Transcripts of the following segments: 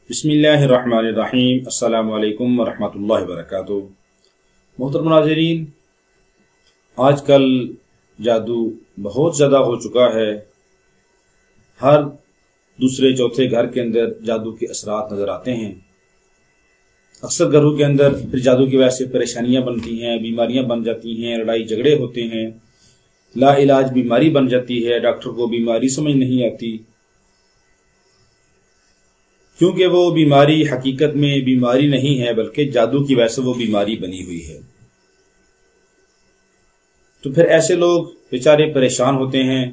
بسم اللہ الرحمن الرحیم۔ السلام علیکم ورحمۃ اللہ وبرکاتہ۔ محترم ناظرین، آج کل جادو بہت زیادہ ہو چکا ہے۔ ہر دوسرے چوتھے گھر کے اندر جادو کے اثرات نظر آتے ہیں۔ اکثر گھروں کے اندر پھر جادو کی وجہ سے پریشانیاں بنتی ہیں، بیماریاں بن جاتی ہیں، لڑائی جھگڑے ہوتے ہیں، لا علاج بیماری بن جاتی ہے، ڈاکٹر کو بیماری سمجھ نہیں آتی، کیونکہ وہ بیماری حقیقت میں بیماری نہیں ہے بلکہ جادو کی وجہ سے وہ بیماری بنی ہوئی ہے۔ تو پھر ایسے لوگ بیچارے پریشان ہوتے ہیں،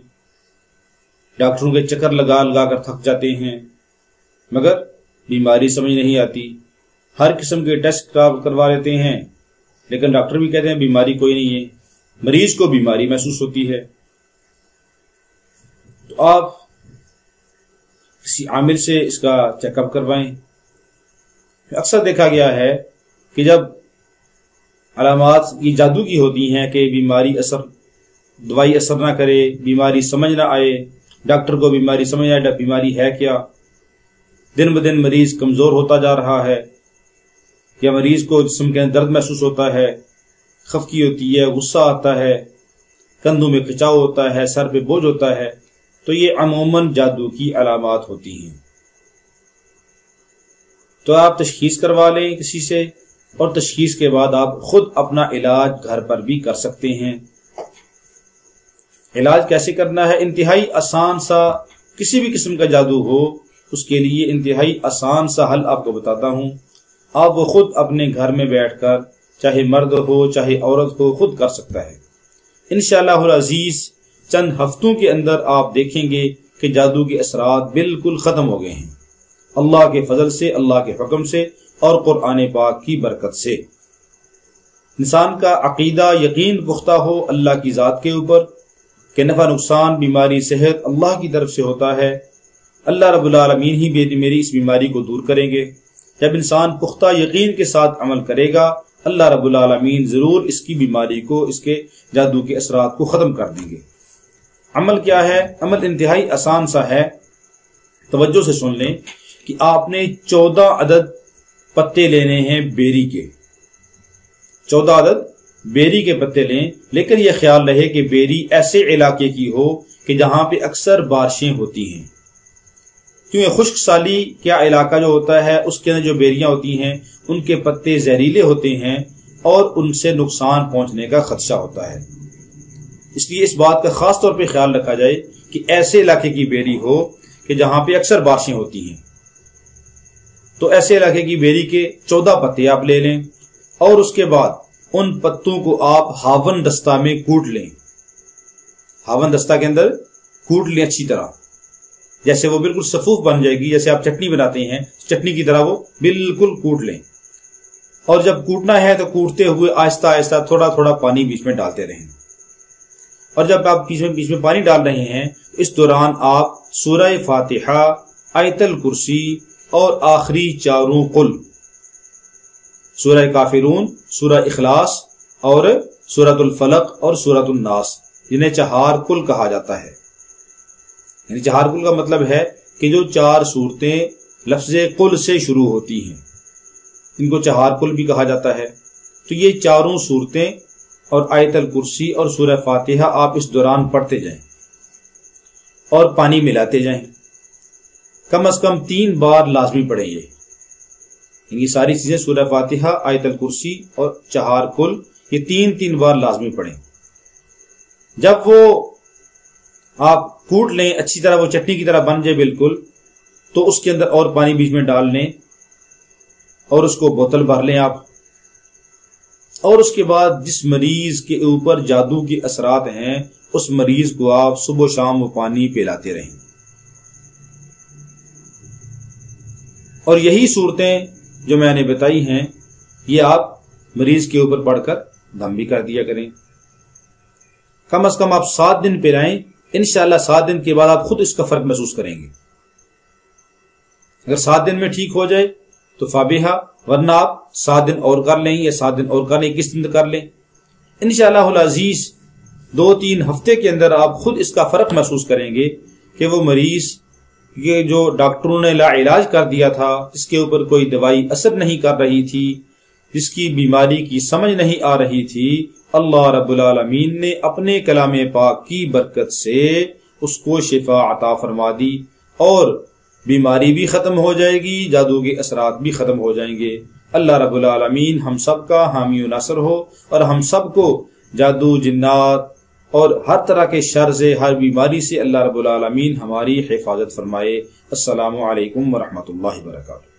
ڈاکٹروں کے چکر لگا لگا کر تھک جاتے ہیں، مگر بیماری سمجھ نہیں آتی۔ ہر قسم کے ٹیسٹ کروا لیتے ہیں، لیکن ڈاکٹر بھی کہتے ہیں بیماری کوئی نہیں ہے، مریض کو بیماری محسوس ہوتی ہے۔ تو آپ کسی عامل سے اس کا چیک اپ کروائیں۔ اکثر دیکھا گیا ہے کہ جب علامات یہ جادو کی ہوتی ہیں کہ بیماری دوائی اثر نہ کرے، بیماری سمجھ نہ آئے، ڈاکٹر کو بیماری سمجھ نہ آئے بیماری ہے کیا، دن بدن مریض کمزور ہوتا جا رہا ہے، یا مریض کو جسم کے اندر درد محسوس ہوتا ہے، خفگی ہوتی ہے، غصہ آتا ہے، کندھوں میں کھچاؤ ہوتا ہے، سر پہ بوجھ ہوتا ہے، تو یہ عموماً جادو کی علامات ہوتی ہیں۔ تو آپ تشخیص کروا لیں کسی سے، اور تشخیص کے بعد آپ خود اپنا علاج گھر پر بھی کر سکتے ہیں۔ علاج کیسے کرنا ہے؟ انتہائی آسان سا، کسی بھی قسم کا جادو ہو اس کے لیے انتہائی آسان سا حل آپ کو بتاتا ہوں۔ آپ وہ خود اپنے گھر میں بیٹھ کر، چاہے مرد ہو چاہے عورت ہو، خود کر سکتا ہے۔ انشاءاللہ العزیز چند ہفتوں کے اندر آپ دیکھیں گے کہ جادو کے اثرات بالکل ختم ہو گئے ہیں، اللہ کے فضل سے، اللہ کے حکم سے اور قرآن پاک کی برکت سے۔ انسان کا عقیدہ یقین پختہ ہو اللہ کی ذات کے اوپر کہ نفع نقصان، بیماری صحت اللہ کی طرف سے ہوتا ہے، اللہ رب العالمین ہی میری اس بیماری کو دور کریں گے۔ جب انسان پختہ یقین کے ساتھ عمل کرے گا، اللہ رب العالمین ضرور اس کی بیماری کو، اس کے جادو کے اثرات کو ختم کر دیں گے۔ عمل کیا ہے؟ عمل انتہائی آسان سا ہے، توجہ سے سن لیں کہ آپ نے 14 عدد پتے لینے ہیں بیری کے، 14 عدد بیری کے پتے لیں، لیکن یہ خیال رہے کہ بیری ایسے علاقے کی ہو کہ جہاں پہ اکثر بارشیں ہوتی ہیں، کیونکہ خشک سالی کیا علاقہ جو ہوتا ہے اس کے اندر جو بیریاں ہوتی ہیں ان کے پتے زہریلے ہوتے ہیں اور ان سے نقصان پہنچنے کا خدشہ ہوتا ہے۔ اس لیے اس بات کا خاص طور پہ خیال رکھا جائے کہ ایسے علاقے کی بیری ہو کہ جہاں پہ اکثر بارشیں ہوتی ہیں۔ تو ایسے علاقے کی بیری کے 14 پتے آپ لے لیں، اور اس کے بعد ان پتوں کو آپ ہاون دستہ میں کوٹ لیں، ہاون دستہ کے اندر کوٹ لیں اچھی طرح، جیسے وہ بالکل صفوف بن جائے گی، جیسے آپ چٹنی بناتے ہیں چٹنی کی طرح وہ بالکل کوٹ لیں۔ اور جب کوٹنا ہے تو کوٹتے ہوئے آہستہ آہستہ تھوڑا تھوڑا پانی بیچ میں ڈالتے رہیں، اور جب آپ بیچ میں پانی ڈال رہے ہیں اس دوران آپ سورہ فاتحہ، آیت الکرسی اور آخری چاروں قل، سورہ کافرون، سورہ اخلاص اور سورۃ الفلق اور سورۃ الناس، جنہیں چہار قل کہا جاتا ہے۔ یعنی چہار قل کا مطلب ہے کہ جو 4 سورتیں لفظ قل سے شروع ہوتی ہیں ان کو چہار قل بھی کہا جاتا ہے۔ تو یہ چاروں صورتیں اور آیت الکرسی اور سورہ فاتحہ آپ اس دوران پڑھتے جائیں اور پانی ملاتے جائیں، کم از کم 3 بار لازمی پڑھیں۔ یہ ساری چیزیں سورہ فاتحہ، آیت الکرسی اور چہار قل، یہ 3 بار لازمی پڑھیں۔ جب وہ آپ کوٹ لیں اچھی طرح، وہ چٹنی کی طرح بن جائے بالکل، تو اس کے اندر اور پانی بیچ میں ڈال لیں اور اس کو بوتل بھر لیں آپ، اور اس کے بعد جس مریض کے اوپر جادو کے اثرات ہیں اس مریض کو آپ صبح و شام وہ پانی پلاتے رہیں، اور یہی صورتیں جو میں نے بتائی ہیں یہ آپ مریض کے اوپر پڑھ کر دم بھی کر دیا کریں۔ کم از کم آپ 7 دن پلائیں، انشاءاللہ 7 دن کے بعد آپ خود اس کا فرق محسوس کریں گے۔ اگر 7 دن میں ٹھیک ہو جائے تو فابیہا، ورنہ آپ 7 دن اور کر لیں یا 7 دن اور کر لیں، 21 دن کر لیں۔ انشاءاللہ العزیز 2-3 ہفتے کے اندر آپ خود اس کا فرق محسوس کریں گے کہ وہ مریض یہ جو ڈاکٹروں نے لا علاج کر دیا تھا، اس کے اوپر کوئی دوائی اثر نہیں کر رہی تھی، جس کی بیماری کی سمجھ نہیں آ رہی تھی، اللہ رب العالمین نے اپنے کلام پاک کی برکت سے اس کو شفا عطا فرما دی، اور بیماری بھی ختم ہو جائے گی، جادو کے اثرات بھی ختم ہو جائیں گے۔ اللہ رب العالمین ہم سب کا حامی و ناصر ہو، اور ہم سب کو جادو، جنات اور ہر طرح کے شر سے، ہر بیماری سے اللہ رب العالمین ہماری حفاظت فرمائے۔ السلام علیکم ورحمۃ اللہ وبرکاتہ۔